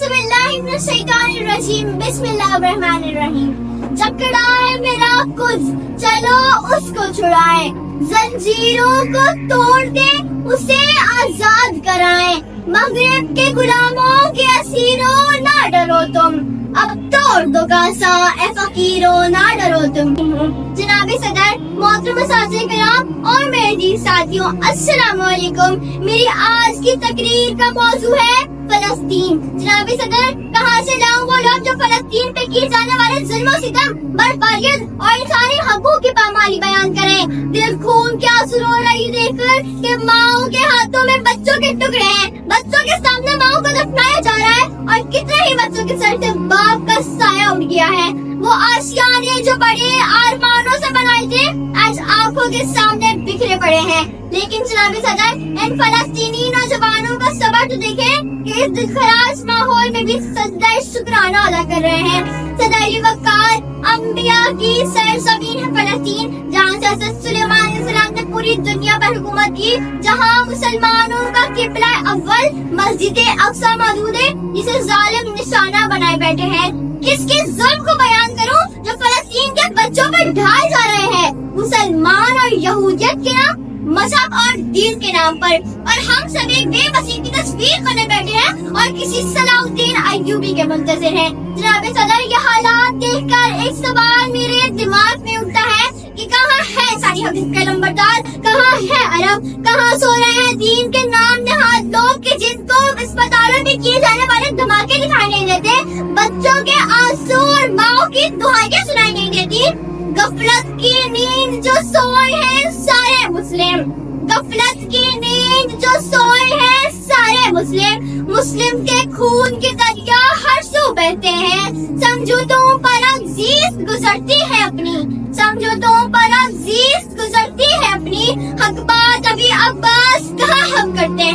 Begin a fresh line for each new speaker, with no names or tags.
बिस्मिल्लाहिर्रहमानिर्रहीम बिस्मिल्लाहिर्रहमानिर्रहीम। जकड़ा है मेरा कुछ, चलो उसको छुड़ाए, जंजीरों को तोड़ दे उसे आजाद कराए। मगरिब के गुलामों के असीरों ना डरो तुम, अब तोड़ दो गासा ए फकीरों ना डरो तुम। जनाबे सदर, मोहतरम साथी किराम और मेरे जी साथियों, अस्सलाम वालेकुम। मेरी आज की तकरीर का मौजू है फलस्तीन। जनाबे सदर, कहाँ से लाऊं वो लोग जो फलस्तीन पे किए जाने वाले जुल्म सितम, बर्बरियत और इंसानी हकूक की पामाली बयान करें। दिल खून के आंसू रो रही देखकर कि माओ के हाथों में बच्चों के टुकड़े हैं, बच्चों के सामने माओ को दफनाया जा रहा है और कितने ही बच्चों के सर से बाप का साया उड़ गया है। वो आशियाने जो बड़े आरमानों से बनाए थे आज आंखों के सामने बिखरे पड़े हैं। लेकिन जनाब सदर, इन फलस्तीनी नौजवानों का सब्र तो देखें कि इस दिलखराज माहौल में भी सजदा शुक्राना अदा कर रहे हैं। सदाई वकार अंबिया की सरजमीन है फलस्तीन, जहाँ से हज़रत सुलेमान अलैहिस्सलाम ने पूरी दुनिया पर हुकूमत की, जहाँ मुसलमानों का किबला अव्वल मस्जिद अक्सा मौजूद है, जिसे जालिम निशाना बनाए बैठे हैं। किसके जुल्म को बयान करूं जो फलस्तीन के बच्चों पर ढाए जा रहे हैं, मुसलमान और यहूदियत के नाम, मजहब और दीन के नाम पर। और हम सब एक बेबसी की तस्वीर बने बैठे हैं और किसी सलाहुद्दीन अय्यूबी के मुंतज़िर हैं। जनाब सदर, ये हालात देखकर एक सवाल मेरे दिमाग में उठता है कि कहाँ है सारी हदीस का नंबरदार, कहाँ है अरब, कहाँ सो रहे हैं दीन के नाम नहाद लोग के जिनको अस्पतालों में किए जाने वाले धमाके दिखाई नहीं देते, बच्चों के आंसू और माओ की दुआएं सुनाई नहीं देती। गफलत की नींद जो सोए हैं सारे मुस्लिम, गफलत की नींद जो सोए हैं सारे मुस्लिम, मुस्लिम के खून के दरिया हर सू बहते हैं। समझौतों पर अजीज गुजरती है अपनी, समझौतों पर अजीज गुजरती है अपनी, हक बात अभी अब्बास कहाँ हम करते